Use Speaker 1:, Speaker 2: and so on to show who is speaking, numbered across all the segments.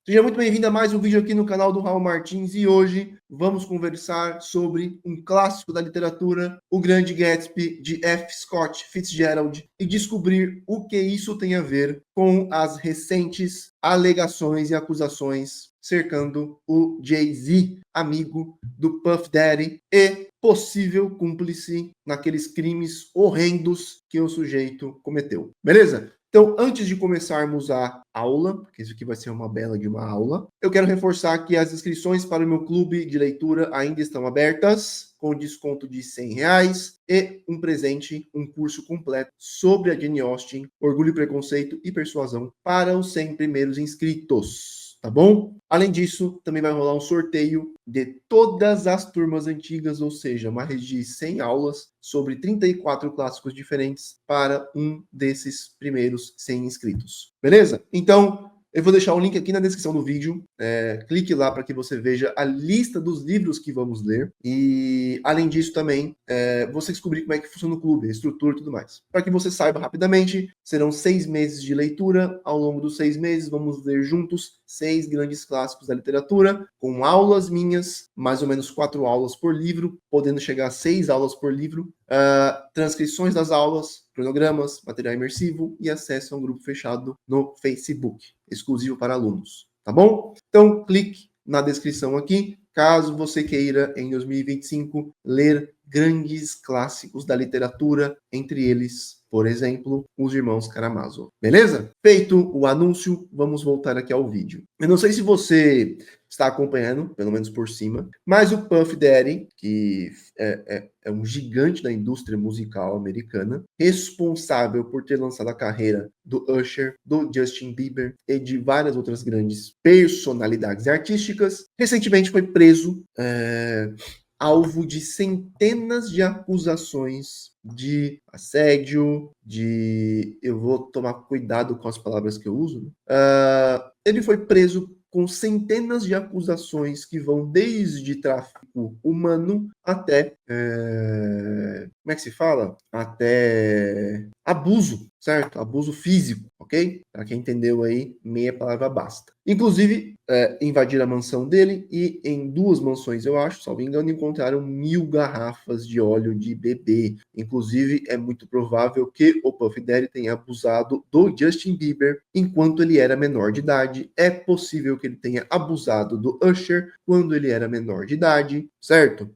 Speaker 1: Seja muito bem-vindo a mais um vídeo aqui no canal do Raul Martins e hoje vamos conversar sobre um clássico da literatura, O Grande Gatsby, de F. Scott Fitzgerald, e descobrir o que isso tem a ver com as recentes alegações e acusações cercando o Jay-Z, amigo do Puff Daddy e possível cúmplice naqueles crimes horrendos que o sujeito cometeu. Beleza? Então, antes de começarmos a aula, porque isso aqui vai ser uma bela de uma aula, eu quero reforçar que as inscrições para o meu clube de leitura ainda estão abertas, com desconto de R$100 e um presente, um curso completo sobre a Jane Austen, Orgulho, Preconceito e Persuasão para os 100 primeiros inscritos. Tá bom? Além disso, também vai rolar um sorteio de todas as turmas antigas, ou seja, mais de 100 aulas sobre 34 clássicos diferentes para um desses primeiros 100 inscritos. Beleza? Então, eu vou deixar o link aqui na descrição do vídeo. Clique lá para que você veja a lista dos livros que vamos ler. E, além disso, também, você descobrir como é que funciona o clube, a estrutura e tudo mais. Para que você saiba rapidamente, serão 6 meses de leitura. Ao longo dos 6 meses, vamos ler juntos 6 grandes clássicos da literatura, com aulas minhas, mais ou menos 4 aulas por livro, podendo chegar a 6 aulas por livro, transcrições das aulas, cronogramas, material imersivo e acesso a um grupo fechado no Facebook, exclusivo para alunos, tá bom? Então, clique na descrição aqui, caso você queira, em 2025, ler grandes clássicos da literatura, entre eles, por exemplo, Os Irmãos Karamazov. Beleza? Feito o anúncio, vamos voltar aqui ao vídeo. Eu não sei se você está acompanhando, pelo menos por cima, mas o Puff Daddy, que é um gigante da indústria musical americana, responsável por ter lançado a carreira do Usher, do Justin Bieber e de várias outras grandes personalidades artísticas, recentemente foi preso, alvo de centenas de acusações de assédio, eu vou tomar cuidado com as palavras que eu uso, ele foi preso com centenas de acusações que vão desde tráfico humano até, como é que se fala? Até abuso, certo? Abuso físico, ok? Para quem entendeu aí, meia palavra basta. Inclusive, invadiram a mansão dele e em 2 mansões, eu acho, salvo engano, encontraram 1000 garrafas de óleo de bebê. Inclusive, é muito provável que o Puff Daddy tenha abusado do Justin Bieber enquanto ele era menor de idade. É possível que ele tenha abusado do Usher quando ele era menor de idade, certo?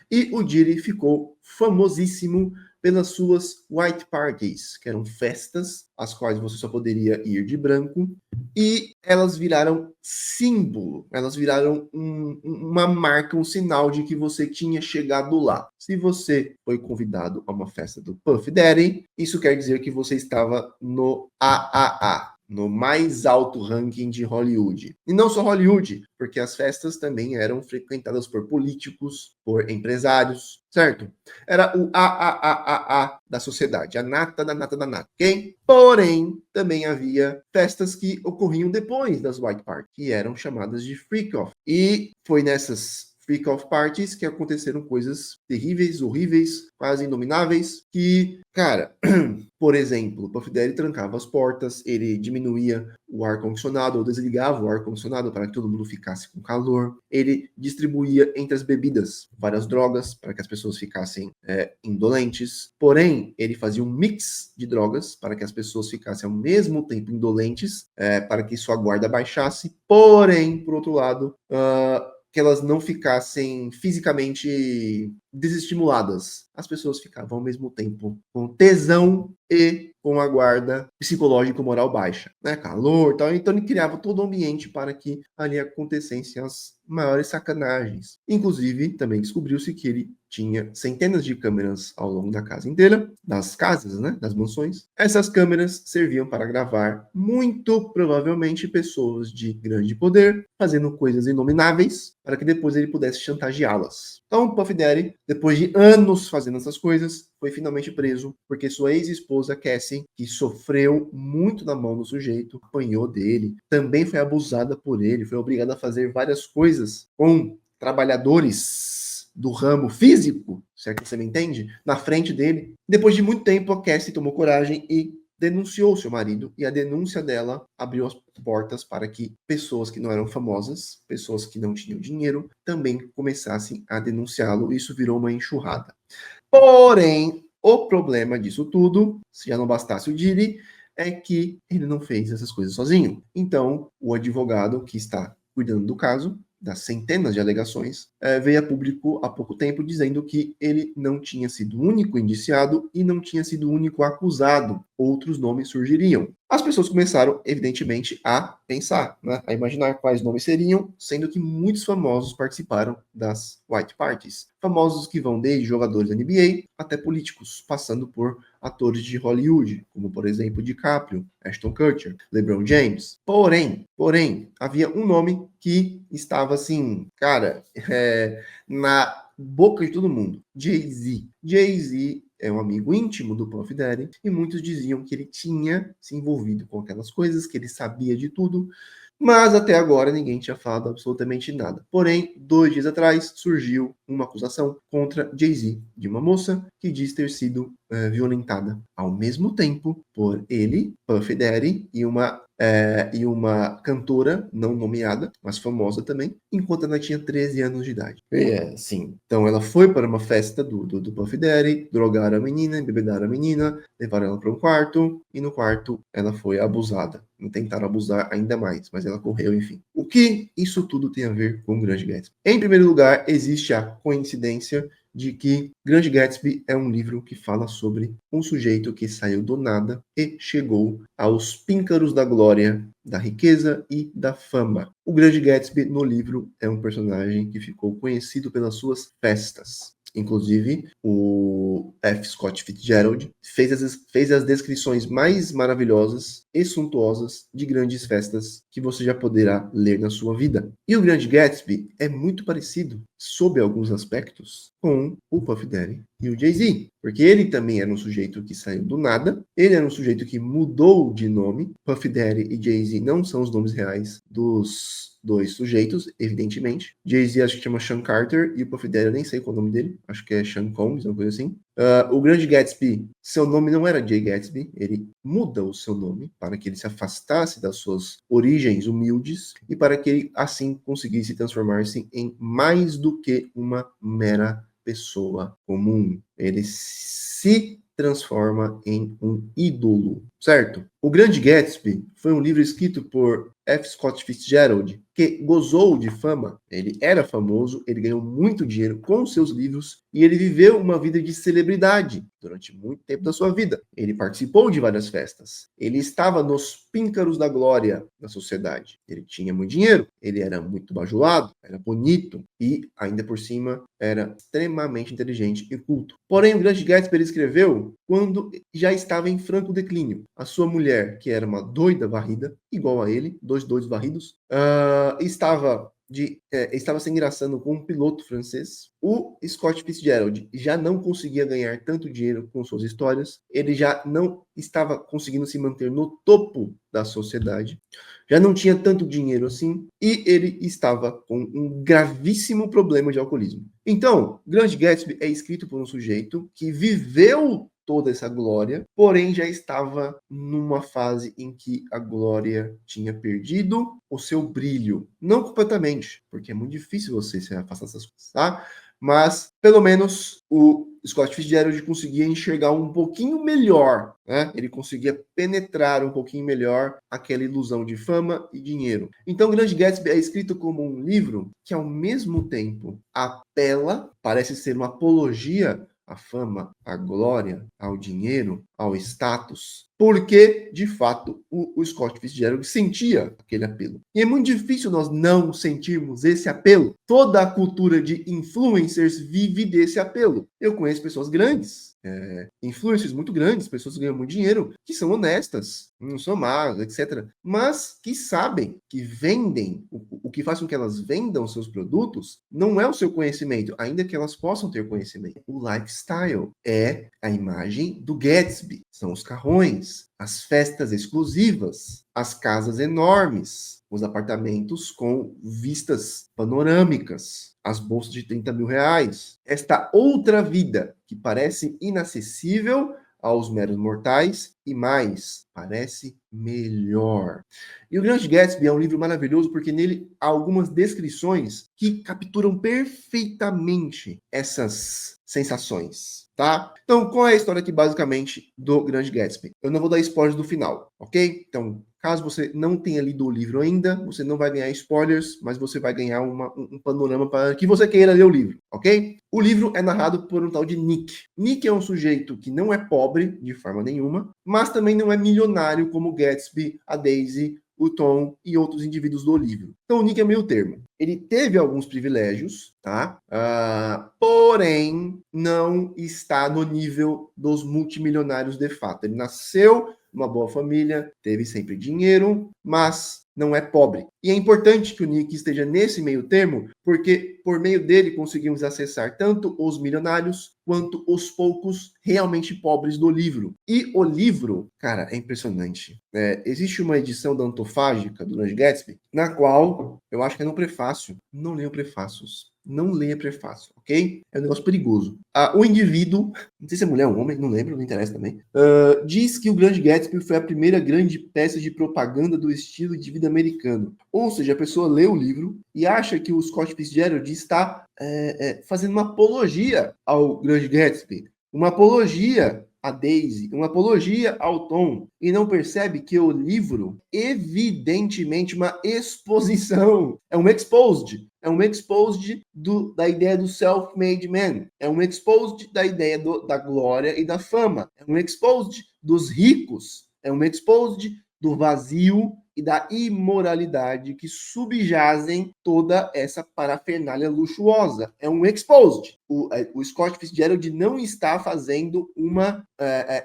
Speaker 1: E o Diddy ficou famosíssimo pelas suas white parties, que eram festas às quais você só poderia ir de branco, e elas viraram símbolo, elas viraram uma marca, um sinal de que você tinha chegado lá. Se você foi convidado a uma festa do Puff Daddy, isso quer dizer que você estava no AAA, no mais alto ranking de Hollywood. E não só Hollywood, porque as festas também eram frequentadas por políticos, por empresários, certo? Era o AAA da sociedade, a nata da nata da nata, ok? Porém, também havia festas que ocorriam depois das White Party, que eram chamadas de Freak Off. E foi nessas Freak Off Parties que aconteceram coisas terríveis, horríveis, quase inomináveis, que, cara, por exemplo, o Puff Daddy trancava as portas, ele diminuía o ar-condicionado ou desligava o ar-condicionado para que todo mundo ficasse com calor, ele distribuía entre as bebidas várias drogas para que as pessoas ficassem indolentes, porém, ele fazia um mix de drogas para que as pessoas ficassem ao mesmo tempo indolentes, para que sua guarda baixasse, porém, por outro lado, que elas não ficassem fisicamente desestimuladas. As pessoas ficavam ao mesmo tempo com tesão e com a guarda psicológico-moral baixa, né? Calor, tal. Então ele criava todo o ambiente para que ali acontecessem as maiores sacanagens. Inclusive, também descobriu-se que ele tinha centenas de câmeras ao longo da casa inteira, das casas, né, das mansões. Essas câmeras serviam para gravar, muito provavelmente, pessoas de grande poder, fazendo coisas inomináveis, para que depois ele pudesse chantageá-las. Então, Puff Daddy, depois de anos fazendo essas coisas, foi finalmente preso, porque sua ex-esposa, Cassie, que sofreu muito na mão do sujeito, apanhou dele, também foi abusada por ele, foi obrigada a fazer várias coisas com trabalhadores do ramo físico, se é que você me entende, na frente dele. Depois de muito tempo, a Cassie tomou coragem e denunciou seu marido e a denúncia dela abriu as portas para que pessoas que não eram famosas, pessoas que não tinham dinheiro, também começassem a denunciá-lo. Isso virou uma enxurrada. Porém, o problema disso tudo, se já não bastasse o Diddy, é que ele não fez essas coisas sozinho. Então, o advogado que está cuidando do caso, das centenas de alegações, veio a público há pouco tempo dizendo que ele não tinha sido o único indiciado e não tinha sido o único acusado. Outros nomes surgiriam. As pessoas começaram, evidentemente, a pensar, né, a imaginar quais nomes seriam, sendo que muitos famosos participaram das White Parties. Famosos que vão desde jogadores da NBA até políticos, passando por atores de Hollywood, como, por exemplo, DiCaprio, Ashton Kutcher, LeBron James. Porém, havia um nome que estava, assim, cara, na boca de todo mundo. Jay-Z. Jay-Z é um amigo íntimo do Puff Daddy e muitos diziam que ele tinha se envolvido com aquelas coisas, que ele sabia de tudo, mas até agora ninguém tinha falado absolutamente nada. Porém, 2 dias atrás surgiu uma acusação contra Jay-Z de uma moça que diz ter sido violentada ao mesmo tempo por ele, Puff Daddy, e uma cantora não nomeada, mas famosa também, enquanto ela tinha 13 anos de idade. Sim. Então ela foi para uma festa do Puff Daddy, drogaram a menina, embebedaram a menina, levaram ela para um quarto, e no quarto ela foi abusada. E tentaram abusar ainda mais, mas ela correu, enfim. O que isso tudo tem a ver com o Grande Gatsby? Em primeiro lugar, existe a coincidência de que Grande Gatsby é um livro que fala sobre um sujeito que saiu do nada e chegou aos píncaros da glória, da riqueza e da fama. O Grande Gatsby, no livro, é um personagem que ficou conhecido pelas suas festas. Inclusive, o F. Scott Fitzgerald fez as descrições mais maravilhosas e suntuosas de grandes festas que você já poderá ler na sua vida. E o Grande Gatsby é muito parecido, sob alguns aspectos, com o Puff Daddy e o Jay-Z, porque ele também era um sujeito que saiu do nada, ele era um sujeito que mudou de nome. Puff Daddy e Jay-Z não são os nomes reais dos 2 sujeitos, evidentemente. Jay-Z acho que chama Sean Carter e o Puff Daddy eu nem sei qual é o nome dele, acho que é Sean Combs, uma coisa assim. O Grande Gatsby, seu nome não era Jay Gatsby, ele muda o seu nome para que ele se afastasse das suas origens humildes e para que ele assim conseguisse transformar-se em mais do que uma mera pessoa comum. Ele se transforma em um ídolo, certo? O Grande Gatsby foi um livro escrito por F. Scott Fitzgerald, que gozou de fama. Ele era famoso, ele ganhou muito dinheiro com seus livros e ele viveu uma vida de celebridade durante muito tempo da sua vida. Ele participou de várias festas. Ele estava nos píncaros da glória da sociedade. Ele tinha muito dinheiro, ele era muito bajulado, era bonito e, ainda por cima, era extremamente inteligente e culto. Porém, o Grande Gatsby ele escreveu quando já estava em franco declínio. A sua mulher, que era uma doida varrida, igual a ele, 2 doidos varridos, estava se engraçando com um piloto francês. O Scott Fitzgerald já não conseguia ganhar tanto dinheiro com suas histórias, ele já não estava conseguindo se manter no topo da sociedade, já não tinha tanto dinheiro assim, e ele estava com um gravíssimo problema de alcoolismo. Então, Grande Gatsby é escrito por um sujeito que viveu toda essa glória, porém já estava numa fase em que a glória tinha perdido o seu brilho. Não completamente, porque é muito difícil você se afastar dessas coisas, tá? Mas, pelo menos, o Scott Fitzgerald conseguia enxergar um pouquinho melhor, né? Ele conseguia penetrar um pouquinho melhor aquela ilusão de fama e dinheiro. Então, Grande Gatsby é escrito como um livro que, ao mesmo tempo, apela, parece ser uma apologia à fama, à glória, ao dinheiro, ao status, porque, de fato, o Scott Fitzgerald sentia aquele apelo. E é muito difícil nós não sentirmos esse apelo. Toda a cultura de influencers vive desse apelo. Eu conheço pessoas grandes, influencers muito grandes, pessoas que ganham muito dinheiro, que são honestas, não são más, etc. Mas que sabem que vendem, o que faz com que elas vendam seus produtos não é o seu conhecimento, ainda que elas possam ter conhecimento. O lifestyle é a imagem do Gatsby, são os carrões, as festas exclusivas, as casas enormes, os apartamentos com vistas panorâmicas, as bolsas de 30 mil reais. Esta outra vida que parece inacessível aos meros mortais e mais, parece melhor. E o Grande Gatsby é um livro maravilhoso porque nele há algumas descrições que capturam perfeitamente essas sensações, tá? Então, qual é a história aqui basicamente do Grande Gatsby? Eu não vou dar spoilers do final, ok? Então, caso você não tenha lido o livro ainda, você não vai ganhar spoilers, mas você vai ganhar um panorama para que você queira ler o livro, ok? O livro é narrado por um tal de Nick. Nick é um sujeito que não é pobre de forma nenhuma, mas também não é milionário como Gatsby, a Daisy, o Tom e outros indivíduos do livro. Então o Nick é meio termo. Ele teve alguns privilégios, tá? Porém, não está no nível dos multimilionários de fato. Ele nasceu numa boa família, teve sempre dinheiro, mas não é pobre. E é importante que o Nick esteja nesse meio termo, porque por meio dele conseguimos acessar tanto os milionários quanto os poucos realmente pobres do livro. E o livro, cara, é impressionante. Existe uma edição da Antofágica do Grande Gatsby, na qual eu acho que é no prefácio. Não leiam prefácios. Não leia prefácio, ok? É um negócio perigoso. O indivíduo, não sei se é mulher ou homem, não lembro, não interessa também, diz que o Grande Gatsby foi a primeira grande peça de propaganda do estilo de vida americano. Ou seja, a pessoa lê o livro e acha que o Scott Fitzgerald está fazendo uma apologia ao Grande Gatsby, uma apologia a Daisy, uma apologia ao Tom, e não percebe que o livro, evidentemente, uma exposição, é um exposed da ideia do self-made man, é um exposed da ideia da glória e da fama, é um exposed dos ricos, é um exposed do vazio e da imoralidade que subjazem toda essa parafernália luxuosa. É um exposed. O Scott Fitzgerald não está fazendo uma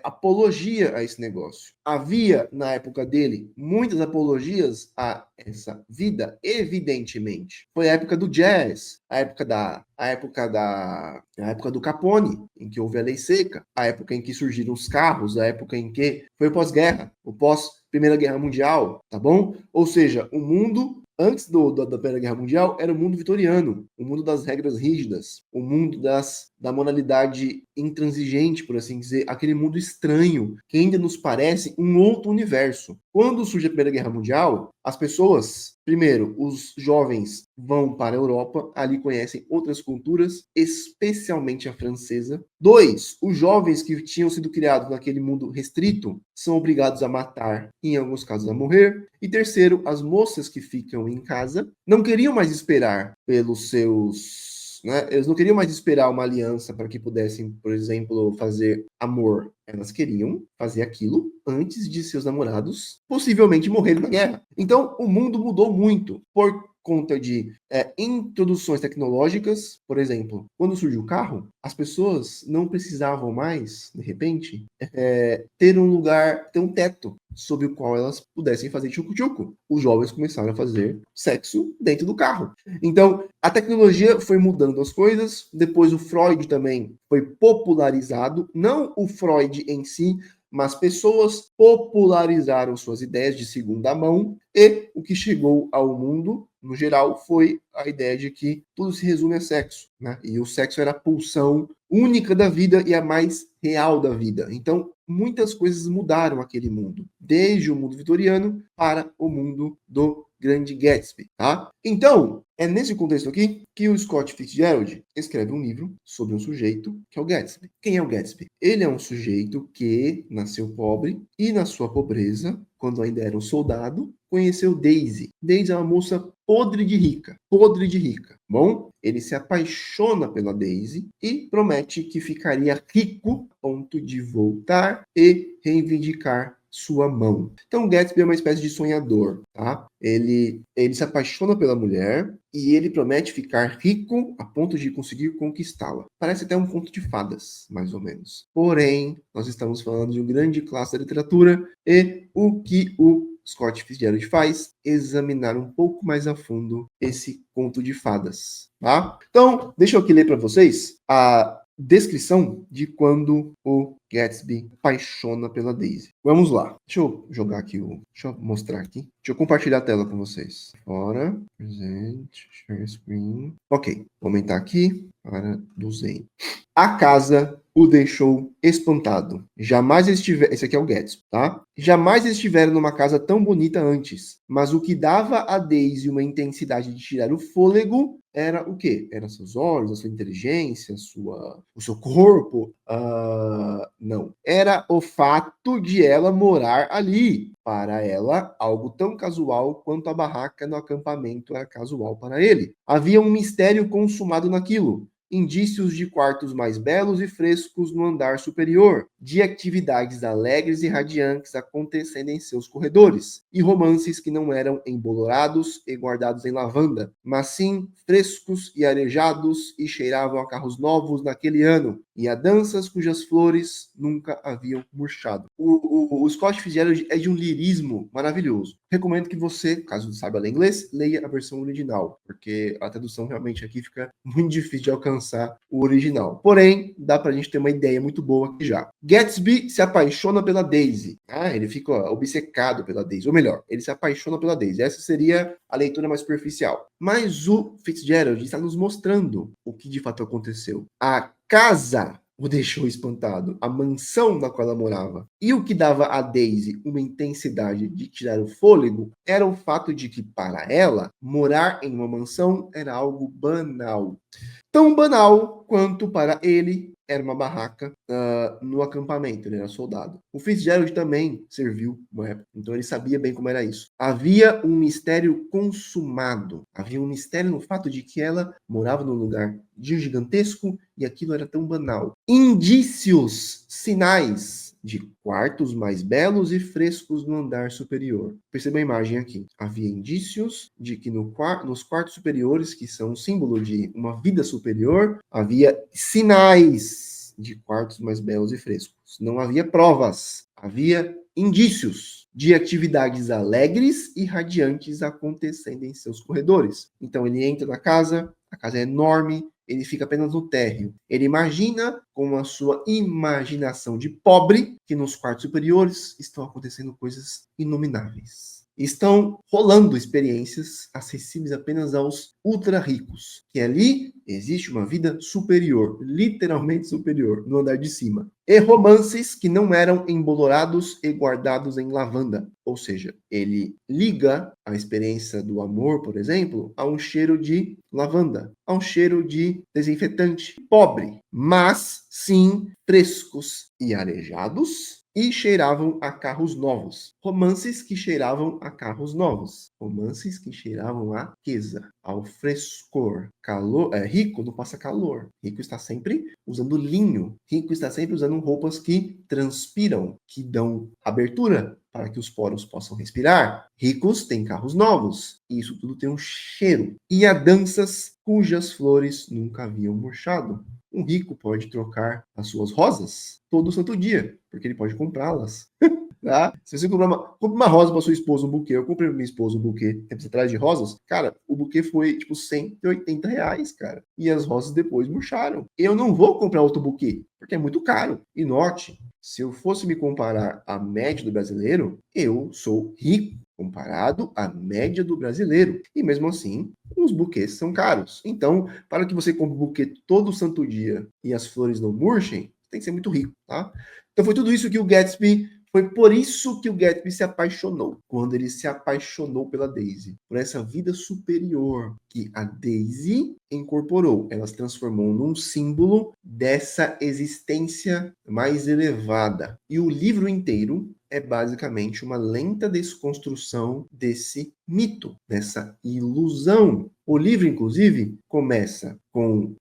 Speaker 1: apologia a esse negócio. Havia, na época dele, muitas apologias a essa vida, evidentemente. Foi a época do jazz, a época do Capone, em que houve a lei seca, a época em que surgiram os carros, a época em que foi o pós-guerra, o pós-Primeira Guerra Mundial, tá bom? Ou seja, o mundo antes da Primeira Guerra Mundial era o mundo vitoriano, o mundo das regras rígidas, o mundo da moralidade intransigente, por assim dizer, aquele mundo estranho que ainda nos parece um outro universo. Quando surge a Primeira Guerra Mundial, as pessoas, primeiro, os jovens vão para a Europa, ali conhecem outras culturas, especialmente a francesa. 2, os jovens que tinham sido criados naquele mundo restrito são obrigados a matar, em alguns casos a morrer. E terceiro, as moças que ficam em casa não queriam mais esperar pelos seus, né? Eles não queriam mais esperar uma aliança para que pudessem, por exemplo, fazer amor. Elas queriam fazer aquilo antes de seus namorados possivelmente morrerem na guerra. Então, o mundo mudou muito por conta de introduções tecnológicas. Por exemplo, quando surgiu o carro, as pessoas não precisavam mais, de repente, ter um lugar, ter um teto sob o qual elas pudessem fazer tchucu-tchucu. Os jovens começaram a fazer sexo dentro do carro. Então, a tecnologia foi mudando as coisas. Depois o Freud também foi popularizado. Não o Freud em si, mas pessoas popularizaram suas ideias de segunda mão e o que chegou ao mundo, no geral, foi a ideia de que tudo se resume a sexo, né? E o sexo era a pulsão única da vida e a mais real da vida. Então, muitas coisas mudaram aquele mundo, desde o mundo vitoriano para o mundo do Grande Gatsby, tá? Então, é nesse contexto aqui que o Scott Fitzgerald escreve um livro sobre um sujeito que é o Gatsby. Quem é o Gatsby? Ele é um sujeito que nasceu pobre e na sua pobreza, quando ainda era um soldado, conheceu Daisy. Daisy é uma moça podre de rica. Bom, ele se apaixona pela Daisy e promete que ficaria rico a ponto de voltar e reivindicar sua mão. Então, Gatsby é uma espécie de sonhador, tá? Ele se apaixona pela mulher e ele promete ficar rico a ponto de conseguir conquistá-la. Parece até um conto de fadas, mais ou menos. Porém, nós estamos falando de um grande clássico da literatura e o que o Scott Fitzgerald faz examinar um pouco mais a fundo esse conto de fadas, tá? Então, deixa eu aqui ler para vocês a descrição de quando o Gatsby apaixona pela Daisy. Vamos lá. Deixa eu jogar aqui deixa eu mostrar aqui. Deixa eu compartilhar a tela com vocês. Fora, present, share screen. Ok, vou aumentar aqui para 200. A casa, o deixou espantado. Jamais eles tiveram... Esse aqui é o Gatsby, tá? Jamais eles estiveram numa casa tão bonita antes. Mas o que dava a Daisy uma intensidade de tirar o fôlego era o quê? Eram seus olhos, a sua inteligência, o seu corpo. Não. Era o fato de ela morar ali. Para ela, algo tão casual quanto a barraca no acampamento era casual para ele. Havia um mistério consumado naquilo. Indícios de quartos mais belos e frescos no andar superior, de atividades alegres e radiantes acontecendo em seus corredores, e romances que não eram embolorados e guardados em lavanda, mas sim frescos e arejados e cheiravam a carros novos naquele ano, e a danças cujas flores nunca haviam murchado. O Scott Fitzgerald é de um lirismo maravilhoso. Recomendo que você, caso não saiba ler inglês, leia a versão original, porque a tradução realmente aqui fica muito difícil de alcançar o original. Porém, dá pra gente ter uma ideia muito boa aqui já. Gatsby se apaixona pela Daisy. Ele fica obcecado pela Daisy. Ou melhor, ele se apaixona pela Daisy. Essa seria a leitura mais superficial. Mas o Fitzgerald está nos mostrando o que de fato aconteceu. A casa o deixou espantado, a mansão na qual ela morava. E o que dava a Daisy uma intensidade de tirar o fôlego era o fato de que, para ela, morar em uma mansão era algo banal. Tão banal quanto para ele era uma barraca no acampamento, ele era soldado. O Fitzgerald também serviu uma época, então ele sabia bem como era isso. Havia um mistério consumado, havia um mistério no fato de que ela morava num lugar gigantesco e aquilo era tão banal. Indícios, sinais de quartos mais belos e frescos no andar superior. Perceba a imagem aqui. Havia indícios de que nos quartos superiores, que são um símbolo de uma vida superior, havia sinais de quartos mais belos e frescos. Não havia provas, havia indícios de atividades alegres e radiantes acontecendo em seus corredores. Então ele entra na casa, a casa é enorme, ele fica apenas no térreo. Ele imagina, com a sua imaginação de pobre, que nos quartos superiores estão acontecendo coisas inomináveis. Estão rolando experiências acessíveis apenas aos ultra ricos, que ali existe uma vida superior, literalmente superior, no andar de cima. E romances que não eram embolorados e guardados em lavanda. Ou seja, ele liga a experiência do amor, por exemplo, a um cheiro de lavanda, a um cheiro de desinfetante. Pobre, mas sim frescos e arejados, e cheiravam a carros novos. Romances que cheiravam a carros novos. Romances que cheiravam a riqueza, ao frescor. Rico não passa calor. Rico está sempre usando linho. Rico está sempre usando roupas que transpiram, que dão abertura para que os poros possam respirar. Ricos têm carros novos. E isso tudo tem um cheiro. E há danças cujas flores nunca haviam murchado. Um rico pode trocar as suas rosas todo santo dia, porque ele pode comprá-las. Tá? Se você comprar uma rosa para sua esposa, um buquê, eu comprei para minha esposa um buquê tempos atrás de rosas, cara, o buquê foi tipo R$ 180, cara. E as rosas depois murcharam. Eu não vou comprar outro buquê, porque é muito caro. E note, se eu fosse me comparar à média do brasileiro, eu sou rico comparado à média do brasileiro. E mesmo assim, os buquês são caros. Então, para que você compre buquê todo santo dia e as flores não murchem, tem que ser muito rico, tá? Então foi tudo isso que o Gatsby... Foi por isso que o Gatsby se apaixonou, quando ele se apaixonou pela Daisy, por essa vida superior que a Daisy incorporou. Ela se transformou num símbolo dessa existência mais elevada. E o livro inteiro é basicamente uma lenta desconstrução desse mito, dessa ilusão. O livro, inclusive, começa com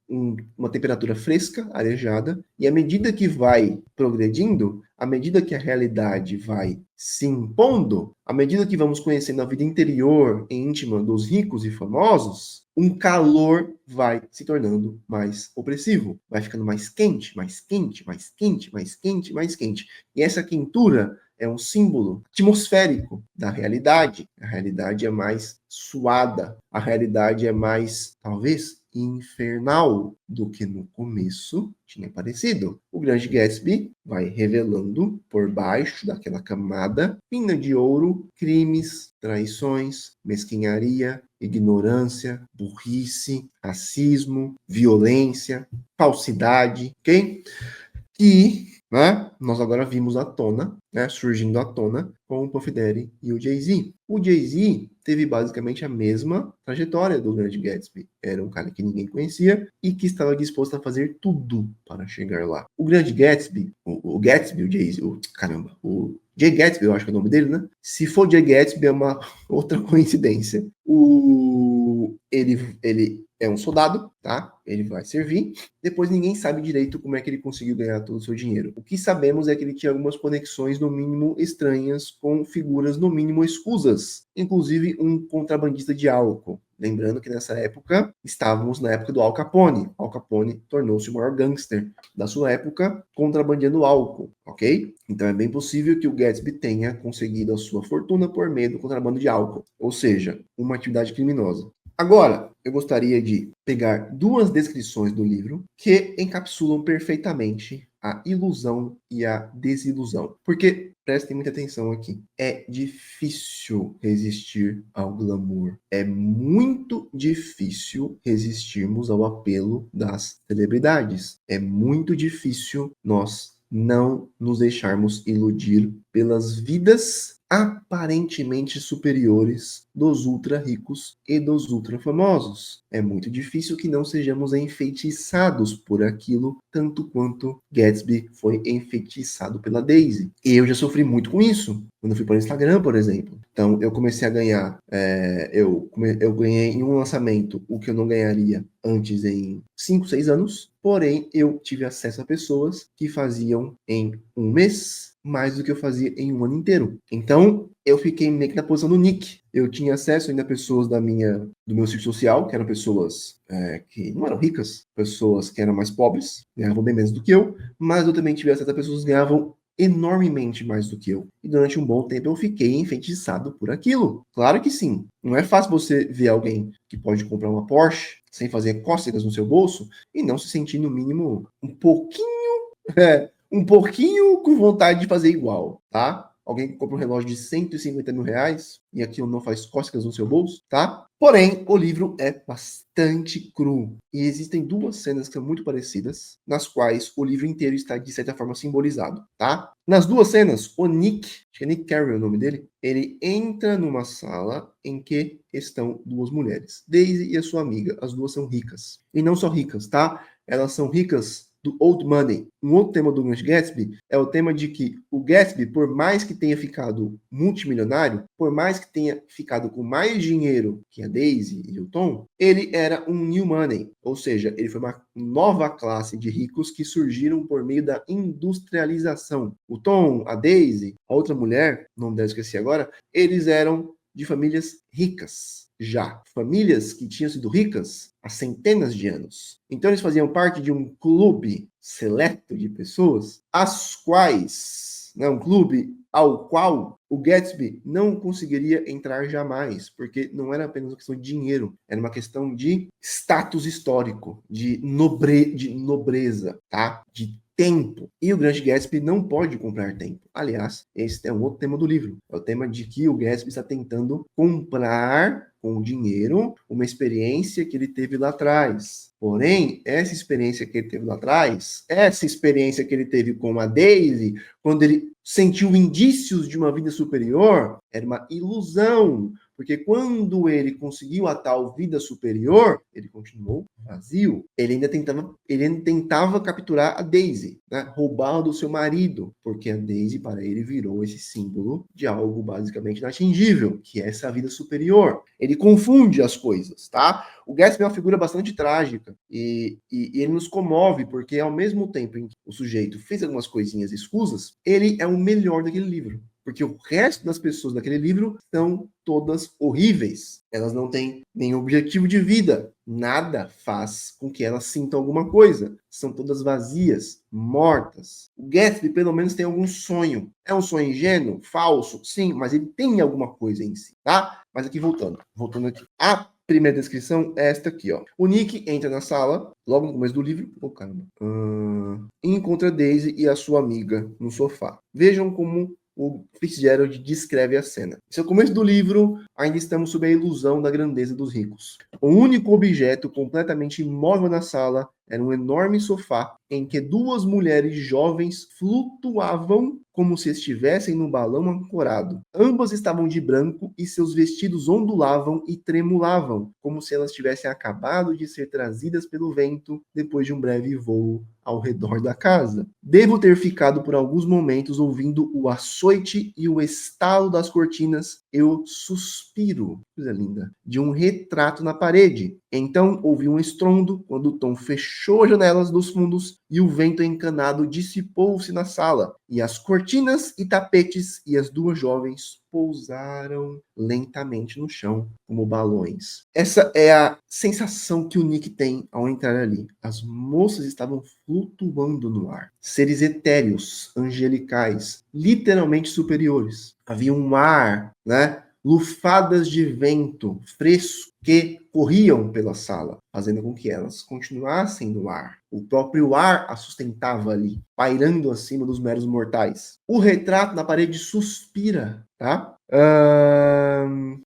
Speaker 1: uma temperatura fresca, arejada, e à medida que vai progredindo, à medida que a realidade vai se impondo, à medida que vamos conhecendo a vida interior e íntima dos ricos e famosos, um calor vai se tornando mais opressivo, vai ficando mais quente, mais quente, mais quente, mais quente, mais quente. E essa quentura é um símbolo atmosférico da realidade. A realidade é mais suada, a realidade é mais, talvez, infernal do que no começo tinha parecido. O grande Gatsby vai revelando por baixo daquela camada fina de ouro crimes, traições, mesquinharia, ignorância, burrice, racismo, violência, falsidade, ok? que, né, nós agora vimos à tona, né, surgindo à tona com o Puff Daddy e o Jay-Z. O Jay-Z teve basicamente a mesma trajetória do Grande Gatsby. Era um cara que ninguém conhecia e que estava disposto a fazer tudo para chegar lá. O Grande Gatsby, o Gatsby, o Jay-Z, caramba, o Jay Gatsby, eu acho que é o nome dele, né? Se for Jay Gatsby, é uma outra coincidência. Ele é um soldado, tá? Ele vai servir. Depois ninguém sabe direito como é que ele conseguiu ganhar todo o seu dinheiro. O que sabemos é que ele tinha algumas conexões, no mínimo, estranhas com figuras, no mínimo, escusas. Inclusive um contrabandista de álcool. Lembrando que nessa época, estávamos na época do Al Capone. Al Capone tornou-se o maior gangster da sua época, contrabandeando álcool, ok? Então é bem possível que o Gatsby tenha conseguido a sua fortuna por meio do contrabando de álcool. Ou seja, uma atividade criminosa. Agora, eu gostaria de pegar duas descrições do livro que encapsulam perfeitamente a ilusão e a desilusão. Porque, prestem muita atenção aqui, é difícil resistir ao glamour. É muito difícil resistirmos ao apelo das celebridades. É muito difícil nós não nos deixarmos iludir pelas vidas aparentemente superiores dos ultra ricos e dos ultra famosos. É muito difícil que não sejamos enfeitiçados por aquilo, tanto quanto Gatsby foi enfeitiçado pela Daisy. E eu já sofri muito com isso, quando eu fui para o Instagram, por exemplo. Então, eu comecei a ganhar, eu ganhei em um lançamento o que eu não ganharia antes em 5, 6 anos, porém, eu tive acesso a pessoas que faziam em um mês mais do que eu fazia em um ano inteiro. Então, eu fiquei meio que na posição do Nick. Eu tinha acesso ainda a pessoas do meu círculo social, que eram pessoas que não eram ricas, pessoas que eram mais pobres, ganhavam bem menos do que eu, mas eu também tive acesso a pessoas que ganhavam enormemente mais do que eu. E durante um bom tempo eu fiquei enfeitiçado por aquilo. Claro que sim. Não é fácil você ver alguém que pode comprar uma Porsche sem fazer cócegas no seu bolso e não se sentir, no mínimo, um pouquinho com vontade de fazer igual, tá? Alguém que compra um relógio de 150 mil reais e aquilo não faz cócegas no seu bolso, tá? Porém, o livro é bastante cru. E existem duas cenas que são muito parecidas, nas quais o livro inteiro está, de certa forma, simbolizado, tá? Nas duas cenas, o Nick, acho que é Nick Carey o nome dele, ele entra numa sala em que estão duas mulheres, Daisy e a sua amiga. As duas são ricas. E não só ricas, tá? Elas são ricas do old money. Um outro tema do Grande Gatsby é o tema de que o Gatsby, por mais que tenha ficado multimilionário, por mais que tenha ficado com mais dinheiro que a Daisy e o Tom, ele era um new money, ou seja, ele foi uma nova classe de ricos que surgiram por meio da industrialização. O Tom, a Daisy, a outra mulher, o nome dela eu esqueci agora, eles eram de famílias ricas. Já famílias que tinham sido ricas há centenas de anos. Então eles faziam parte de um clube seleto de pessoas, as quais, né, um clube ao qual o Gatsby não conseguiria entrar jamais, porque não era apenas uma questão de dinheiro, era uma questão de status histórico, de nobreza, tá? De tempo. E o Grande Gatsby não pode comprar tempo. Aliás, esse é um outro tema do livro. É o tema de que o Gatsby está tentando comprar com o dinheiro uma experiência que ele teve lá atrás. Porém, essa experiência que ele teve lá atrás, essa experiência que ele teve com a Daisy, quando ele sentiu indícios de uma vida superior, era uma ilusão. Porque quando ele conseguiu a tal vida superior, ele continuou vazio. Ele ainda tentava capturar a Daisy, né? Roubá-la do seu marido, porque a Daisy para ele virou esse símbolo de algo basicamente inatingível, que é essa vida superior. Ele confunde as coisas, tá? O Gatsby é uma figura bastante trágica e ele nos comove, porque ao mesmo tempo em que o sujeito fez algumas coisinhas escusas, ele é o melhor daquele livro. Porque o resto das pessoas daquele livro são todas horríveis. Elas não têm nenhum objetivo de vida. Nada faz com que elas sintam alguma coisa. São todas vazias, mortas. O Gatsby, pelo menos, tem algum sonho. É um sonho ingênuo? Falso? Sim, mas ele tem alguma coisa em si, tá? Mas aqui, voltando aqui. A primeira descrição é esta aqui, ó. O Nick entra na sala, logo no começo do livro, caramba, e encontra Daisy e a sua amiga no sofá. Vejam como o Fitzgerald descreve a cena. Esse é o começo do livro, ainda estamos sob a ilusão da grandeza dos ricos. O único objeto completamente imóvel na sala era um enorme sofá em que duas mulheres jovens flutuavam como se estivessem no balão ancorado. Ambas estavam de branco e seus vestidos ondulavam e tremulavam, como se elas tivessem acabado de ser trazidas pelo vento depois de um breve voo ao redor da casa. Devo ter ficado por alguns momentos ouvindo o açoite e o estalo das cortinas. Eu suspiro, coisa linda, de um retrato na parede. Então ouvi um estrondo quando o Tom fechou as janelas dos fundos e o vento encanado dissipou-se na sala. E as cortinas e tapetes e as duas jovens pousaram lentamente no chão, como balões. Essa é a sensação que o Nick tem ao entrar ali. As moças estavam flutuando no ar. Seres etéreos, angelicais, literalmente superiores. Havia um ar, né? Lufadas de vento fresco que corriam pela sala, fazendo com que elas continuassem no ar. O próprio ar a sustentava ali, pairando acima dos meros mortais. O retrato na parede suspira, tá?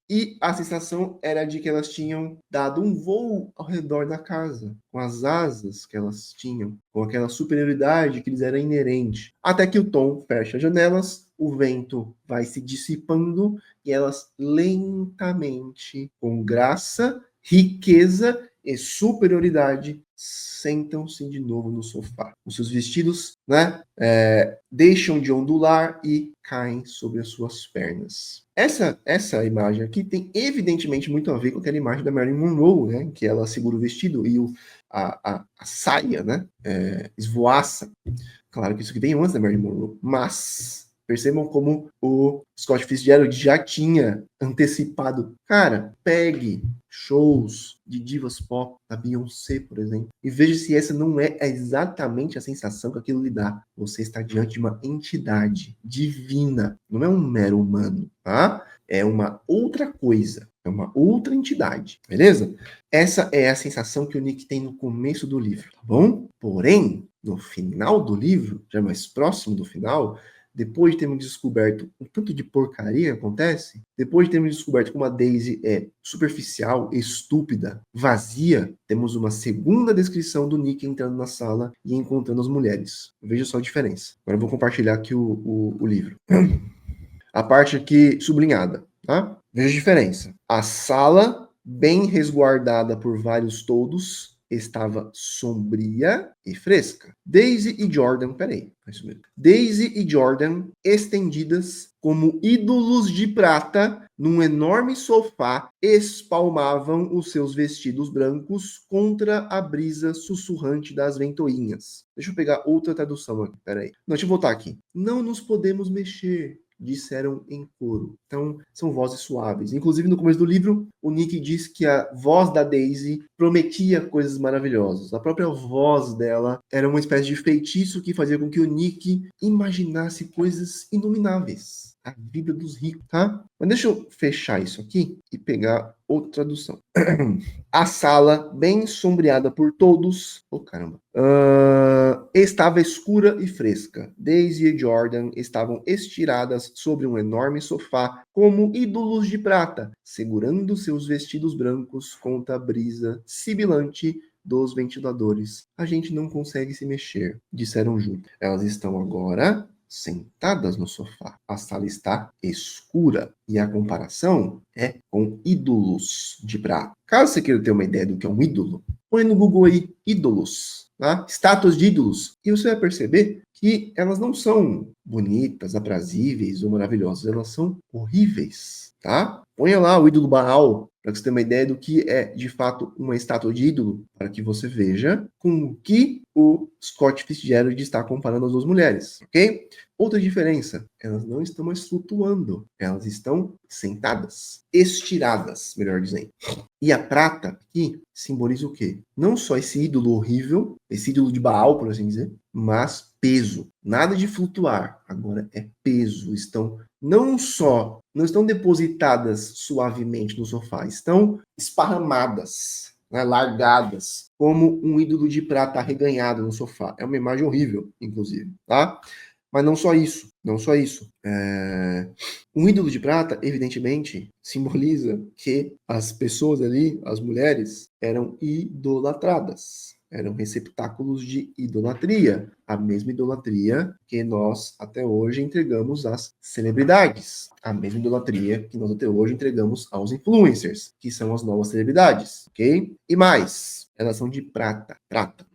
Speaker 1: E a sensação era de que elas tinham dado um voo ao redor da casa, com as asas que elas tinham, com aquela superioridade que lhes era inerente. Até que o Tom fecha as janelas, o vento vai se dissipando e elas lentamente, com graça, riqueza e superioridade, sentam-se de novo no sofá. Os seus vestidos, né, deixam de ondular e caem sobre as suas pernas. Essa imagem aqui tem evidentemente muito a ver com aquela imagem da Marilyn Monroe, né, que ela segura o vestido e a saia, né, esvoaça. Claro que isso aqui vem antes da Marilyn Monroe, mas percebam como o Scott Fitzgerald já tinha antecipado. Cara, pegue shows de divas pop, da Beyoncé, por exemplo, e veja se essa não é exatamente a sensação que aquilo lhe dá. Você está diante de uma entidade divina, não é um mero humano, tá? É uma outra coisa, é uma outra entidade, beleza? Essa é a sensação que o Nick tem no começo do livro, tá bom? Porém, no final do livro, já mais próximo do final, depois de termos descoberto o tanto de porcaria que acontece, depois de termos descoberto como a Daisy é superficial, estúpida, vazia, temos uma segunda descrição do Nick entrando na sala e encontrando as mulheres. Veja só a diferença. Agora eu vou compartilhar aqui o livro. A parte aqui sublinhada, tá? Veja a diferença. A sala, bem resguardada por vários toldos, estava sombria e fresca. Daisy e Jordan, peraí, é isso mesmo. Daisy e Jordan estendidas como ídolos de prata num enorme sofá, espalmavam os seus vestidos brancos contra a brisa sussurrante das ventoinhas. Deixa eu pegar outra tradução aqui, peraí. Não, deixa eu voltar aqui. Não nos podemos mexer, disseram em coro. Então, são vozes suaves. Inclusive, no começo do livro, o Nick diz que a voz da Daisy prometia coisas maravilhosas. A própria voz dela era uma espécie de feitiço que fazia com que o Nick imaginasse coisas inomináveis. A vida dos ricos, tá? Mas deixa eu fechar isso aqui e pegar outra tradução. A sala, bem sombreada por todos, caramba, estava escura e fresca. Daisy e Jordan estavam estiradas sobre um enorme sofá, como ídolos de prata, segurando seus vestidos brancos contra a brisa sibilante dos ventiladores. A gente não consegue se mexer, disseram juntos. Elas estão agora sentadas no sofá. A sala está escura e a comparação é com ídolos de prata. Caso você queira ter uma ideia do que é um ídolo, põe no Google aí ídolos, tá? Estátuas de ídolos, e você vai perceber que elas não são bonitas, aprazíveis ou maravilhosas, elas são horríveis, tá? Ponha lá o ídolo Baal, para que você tenha uma ideia do que é, de fato, uma estátua de ídolo, para que você veja com o que o Scott Fitzgerald está comparando as duas mulheres, ok? Outra diferença, elas não estão mais flutuando, elas estão sentadas, estiradas, melhor dizendo. E a prata aqui simboliza o quê? Não só esse ídolo horrível, esse ídolo de Baal, por assim dizer, mas peso. Nada de flutuar, agora é peso. Não estão depositadas suavemente no sofá, estão esparramadas, né, largadas, como um ídolo de prata arreganhado no sofá. É uma imagem horrível, inclusive, tá? Mas não só isso, não só isso. Um ídolo de prata, evidentemente, simboliza que as pessoas ali, as mulheres, eram idolatradas. eram receptáculos de idolatria. A mesma idolatria que nós até hoje entregamos às celebridades. A mesma idolatria que nós até hoje entregamos aos influencers, que são as novas celebridades, ok? E mais, elas são de prata. Prata.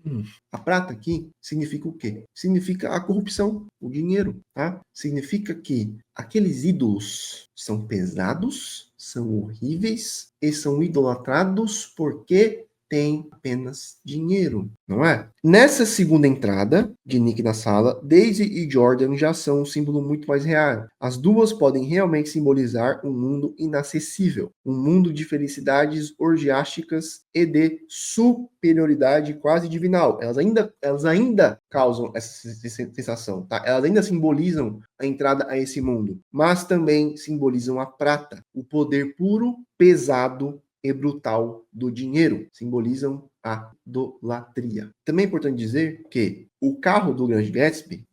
Speaker 1: A prata aqui significa o quê? Significa a corrupção, o dinheiro, tá? Significa que aqueles ídolos são pesados, são horríveis e são idolatrados porque tem apenas dinheiro, não é? Nessa segunda entrada de Nick na sala, Daisy e Jordan já são um símbolo muito mais real. As duas podem realmente simbolizar um mundo inacessível, um mundo de felicidades orgiásticas e de superioridade quase divinal. Elas ainda causam essa sensação, tá? Elas ainda simbolizam a entrada a esse mundo, mas também simbolizam a prata, o poder puro, pesado e brutal do dinheiro, simbolizam a idolatria. Também é importante dizer que o carro do Grande Gatsby,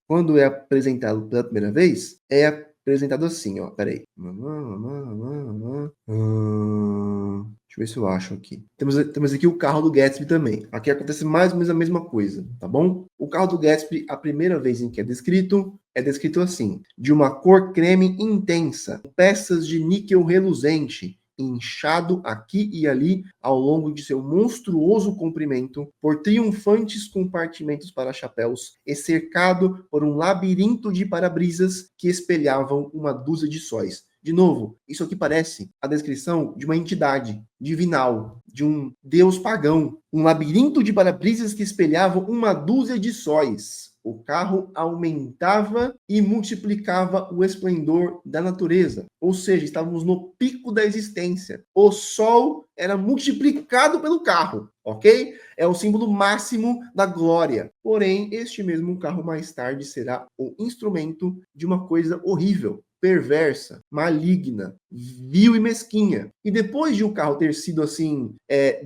Speaker 1: quando é apresentado pela primeira vez, é apresentado assim, ó, peraí. Deixa eu ver se eu acho aqui. Temos aqui o carro do Gatsby também. Aqui acontece mais ou menos a mesma coisa, tá bom? O carro do Gatsby, a primeira vez em que é descrito assim, de uma cor creme intensa, peças de níquel reluzente, inchado aqui e ali ao longo de seu monstruoso comprimento, por triunfantes compartimentos para chapéus e cercado por um labirinto de para-brisas que espelhavam uma dúzia de sóis. De novo, isso aqui parece a descrição de uma entidade divinal, de um deus pagão. Um labirinto de para-brisas que espelhavam uma dúzia de sóis. O carro aumentava e multiplicava o esplendor da natureza. Ou seja, estávamos no pico da existência. O sol era multiplicado pelo carro, ok? É o símbolo máximo da glória. Porém, este mesmo carro mais tarde será o instrumento de uma coisa horrível, perversa, maligna, vil e mesquinha. E depois de o carro ter sido assim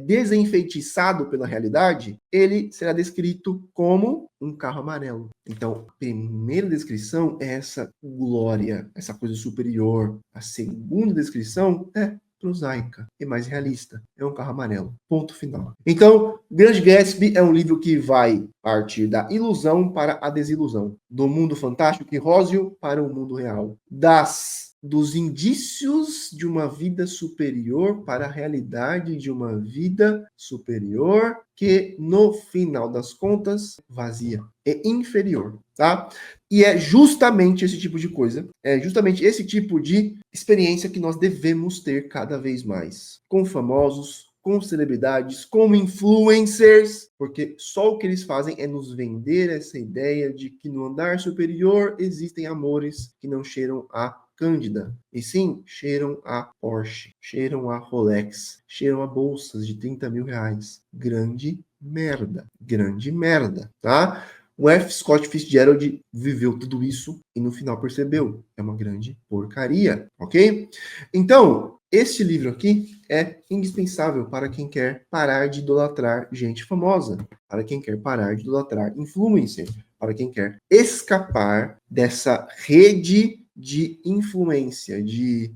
Speaker 1: desenfeitiçado pela realidade, ele será descrito como um carro amarelo. Então, a primeira descrição é essa glória, essa coisa superior. A segunda descrição é prosaica e mais realista. É um carro amarelo. Ponto final. Então, Grande Gatsby é um livro que vai partir da ilusão para a desilusão, do mundo fantástico e róseo para o mundo real, dos indícios de uma vida superior para a realidade de uma vida superior que, no final das contas, vazia, é inferior, tá? E é justamente esse tipo de coisa, é justamente esse tipo de experiência que nós devemos ter cada vez mais, com famosos, com celebridades, como influencers, porque só o que eles fazem é nos vender essa ideia de que no andar superior existem amores que não cheiram a Cândida, e sim, cheiram a Porsche, cheiram a Rolex, cheiram a bolsas de 30 mil reais. Grande merda, tá? O F. Scott Fitzgerald viveu tudo isso e no final percebeu, é uma grande porcaria, ok? Então, este livro aqui é indispensável para quem quer parar de idolatrar gente famosa, para quem quer parar de idolatrar influencer, para quem quer escapar dessa rede de influência, de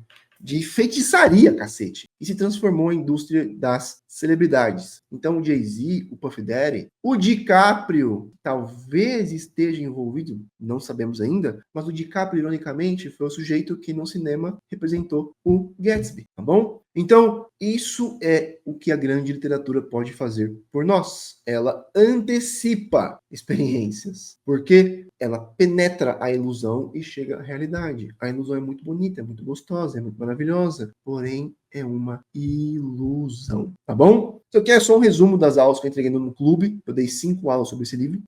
Speaker 1: feitiçaria, cacete, e se transformou em indústria das celebridades. Então, o Jay-Z, o Puff Daddy, o DiCaprio talvez esteja envolvido, não sabemos ainda, mas o DiCaprio, ironicamente, foi o sujeito que no cinema representou o Gatsby, tá bom? Então, isso é o que a grande literatura pode fazer por nós. Ela antecipa experiências, porque ela penetra a ilusão e chega à realidade. A ilusão é muito bonita, é muito gostosa, é muito maravilhosa, porém é uma ilusão, tá bom? Isso aqui é só um resumo das aulas que eu entreguei no clube. Eu dei 5 aulas sobre esse livro.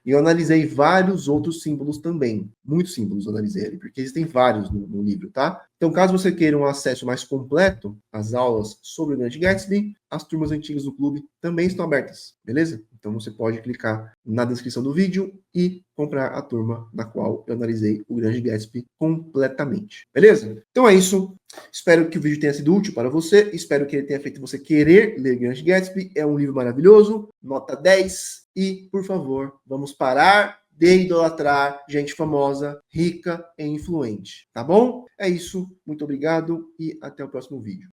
Speaker 1: E eu analisei vários outros símbolos também. Muitos símbolos eu analisei ali, porque existem vários no livro, tá? Então, caso você queira um acesso mais completo às aulas sobre o Grande Gatsby, as turmas antigas do clube também estão abertas, beleza? Então, você pode clicar na descrição do vídeo e comprar a turma na qual eu analisei o Grande Gatsby completamente, beleza? Então é isso. Espero que o vídeo tenha sido útil para você. Espero que ele tenha feito você querer ler Grande Gatsby. É um livro maravilhoso, nota 10. E, por favor, vamos parar de idolatrar gente famosa, rica e influente, tá bom? É isso. Muito obrigado e até o próximo vídeo.